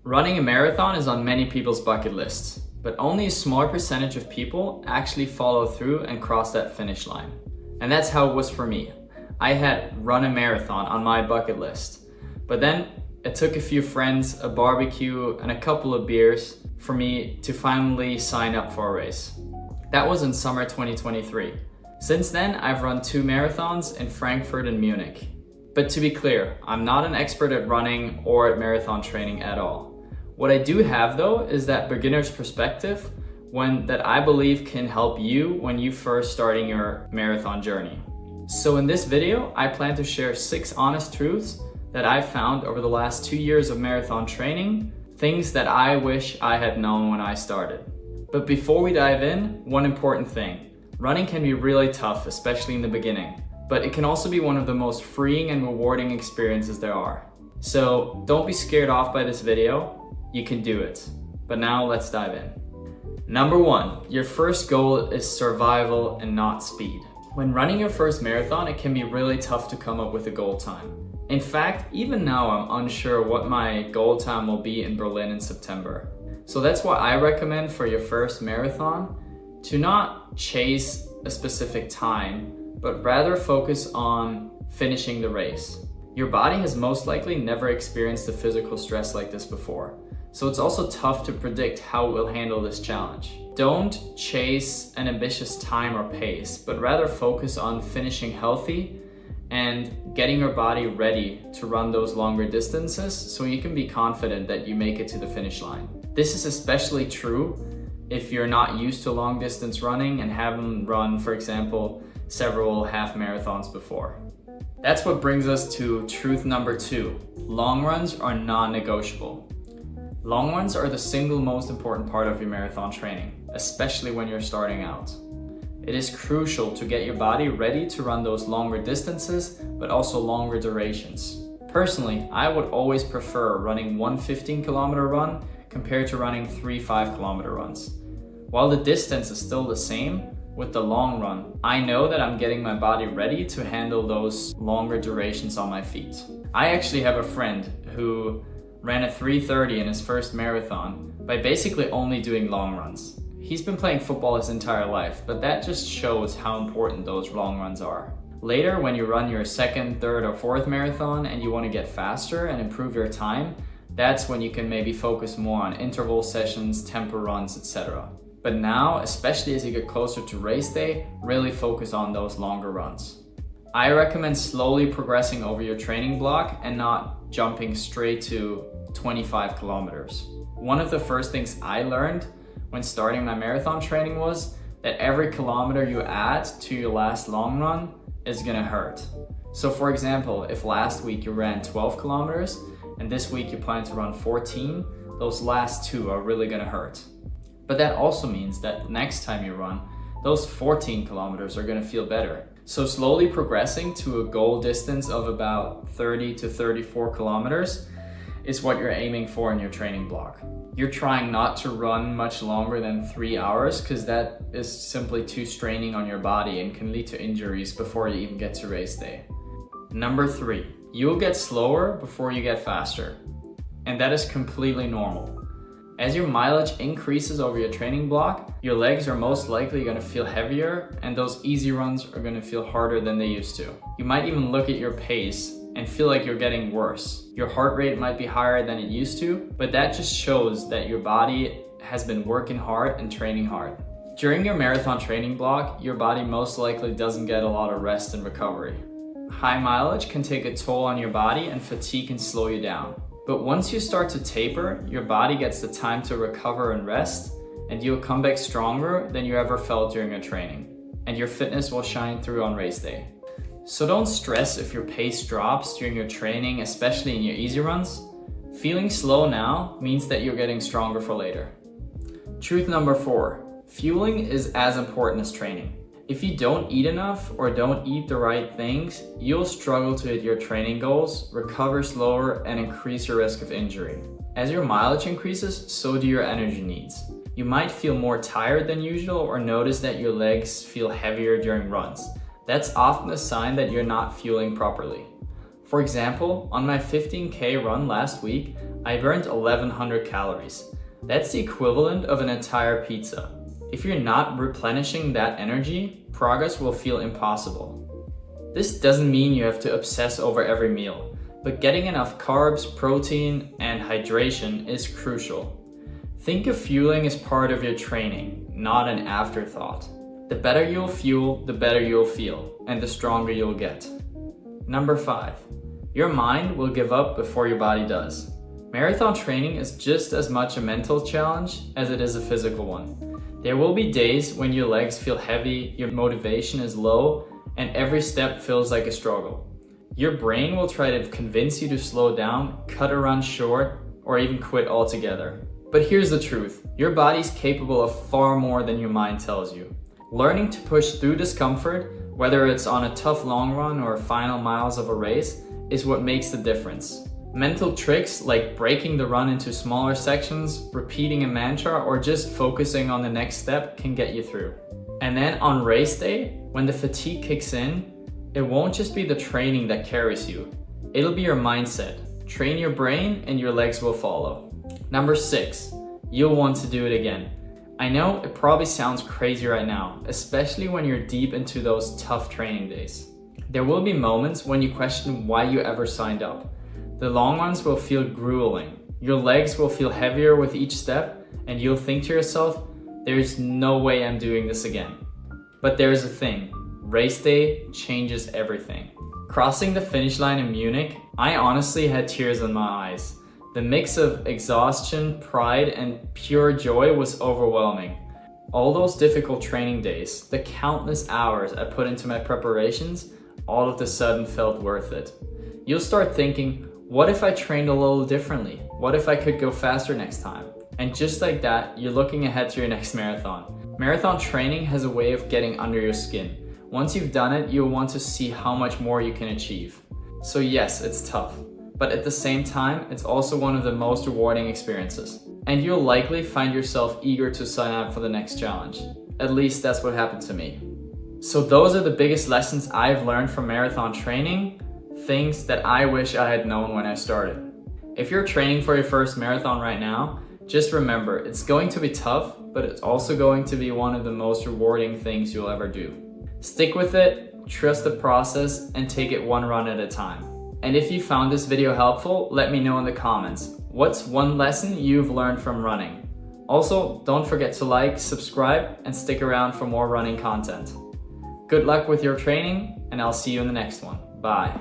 Running a marathon is on many people's bucket lists, but only a small percentage of people actually follow through and cross that finish line. And that's how it was for me. I had run a marathon on my bucket list, but then it took a few friends, a barbecue, and a couple of beers for me to finally sign up for a race. That was in summer 2023. Since then, I've run 2 marathons in Frankfurt and Munich. But to be clear, I'm not an expert at running or at marathon training at all. What I do have though is that beginner's perspective that I believe can help you when you first starting your marathon journey. So in this video, I plan to share 6 honest truths that I've found over the last 2 years of marathon training, things that I wish I had known when I started. But before we dive in, one important thing. Running can be really tough, especially in the beginning, but it can also be one of the most freeing and rewarding experiences there are. So don't be scared off by this video. You can do it. But now let's dive in. Number 1, your first goal is survival and not speed. When running your first marathon, it can be really tough to come up with a goal time. In fact, even now I'm unsure what my goal time will be in Berlin in September. So that's why I recommend for your first marathon to not chase a specific time, but rather focus on finishing the race. Your body has most likely never experienced a physical stress like this before. So it's also tough to predict how it will handle this challenge. Don't chase an ambitious time or pace, but rather focus on finishing healthy and getting your body ready to run those longer distances so you can be confident that you make it to the finish line. This is especially true if you're not used to long distance running and haven't run, for example, several half marathons before. That's what brings us to truth number 2. Long runs are non-negotiable. Long runs are the single most important part of your marathon training, especially when you're starting out. It is crucial to get your body ready to run those longer distances, but also longer durations. Personally, I would always prefer running one 15-kilometer run compared to running 3 5-kilometer runs. While the distance is still the same, with the long run, I know that I'm getting my body ready to handle those longer durations on my feet. I actually have a friend who ran a 3:30 in his first marathon by basically only doing long runs. He's been playing football his entire life, but that just shows how important those long runs are. Later, when you run your 2nd, 3rd, or 4th marathon and you want to get faster and improve your time, that's when you can maybe focus more on interval sessions, tempo runs, etc. But now, especially as you get closer to race day, really focus on those longer runs. I recommend slowly progressing over your training block and not jumping straight to 25 kilometers. One of the first things I learned when starting my marathon training was that every kilometer you add to your last long run is gonna hurt. So for example, if last week you ran 12 kilometers and this week you plan to run 14, those last 2 are really gonna hurt. But that also means that next time you run, those 14 kilometers are gonna feel better. So slowly progressing to a goal distance of about 30 to 34 kilometers is what you're aiming for in your training block. You're trying not to run much longer than 3 hours because that is simply too straining on your body and can lead to injuries before you even get to race day. Number 3, you'll get slower before you get faster. And that is completely normal. As your mileage increases over your training block, your legs are most likely going to feel heavier and those easy runs are going to feel harder than they used to. You might even look at your pace and feel like you're getting worse. Your heart rate might be higher than it used to, but that just shows that your body has been working hard and training hard. During your marathon training block, your body most likely doesn't get a lot of rest and recovery. High mileage can take a toll on your body and fatigue can slow you down. But once you start to taper, your body gets the time to recover and rest, and you'll come back stronger than you ever felt during a training. And your fitness will shine through on race day. So don't stress if your pace drops during your training, especially in your easy runs. Feeling slow now means that you're getting stronger for later. Truth number 4, fueling is as important as training. If you don't eat enough or don't eat the right things, you'll struggle to hit your training goals, recover slower, and increase your risk of injury. As your mileage increases, so do your energy needs. You might feel more tired than usual or notice that your legs feel heavier during runs. That's often a sign that you're not fueling properly. For example, on my 15K run last week, I burned 1100 calories. That's the equivalent of an entire pizza. If you're not replenishing that energy, progress will feel impossible. This doesn't mean you have to obsess over every meal, but getting enough carbs, protein, and hydration is crucial. Think of fueling as part of your training, not an afterthought. The better you'll fuel, the better you'll feel, and the stronger you'll get. Number 5, your mind will give up before your body does. Marathon training is just as much a mental challenge as it is a physical one. There will be days when your legs feel heavy, your motivation is low, and every step feels like a struggle. Your brain will try to convince you to slow down, cut a run short, or even quit altogether. But here's the truth, your body's capable of far more than your mind tells you. Learning to push through discomfort, whether it's on a tough long run or final miles of a race, is what makes the difference. Mental tricks like breaking the run into smaller sections, repeating a mantra, or just focusing on the next step can get you through. And then on race day, when the fatigue kicks in, it won't just be the training that carries you. It'll be your mindset. Train your brain and your legs will follow. Number 6, you'll want to do it again. I know it probably sounds crazy right now, especially when you're deep into those tough training days. There will be moments when you question why you ever signed up. The long runs will feel grueling. Your legs will feel heavier with each step, and you'll think to yourself, there's no way I'm doing this again. But there's a thing. Race day changes everything. Crossing the finish line in Munich, I honestly had tears in my eyes. The mix of exhaustion, pride, and pure joy was overwhelming. All those difficult training days, the countless hours I put into my preparations, all of a sudden felt worth it. You'll start thinking, what if I trained a little differently? What if I could go faster next time? And just like that, you're looking ahead to your next marathon. Marathon training has a way of getting under your skin. Once you've done it, you'll want to see how much more you can achieve. So yes, it's tough, but at the same time, it's also one of the most rewarding experiences. And you'll likely find yourself eager to sign up for the next challenge. At least that's what happened to me. So those are the biggest lessons I've learned from marathon training, things that I wish I had known when I started. If you're training for your first marathon right now, just remember, it's going to be tough, but it's also going to be one of the most rewarding things you'll ever do. Stick with it, trust the process, and take it one run at a time. And if you found this video helpful, let me know in the comments. What's one lesson you've learned from running? Also, don't forget to like, subscribe, and stick around for more running content. Good luck with your training, and I'll see you in the next one. Bye.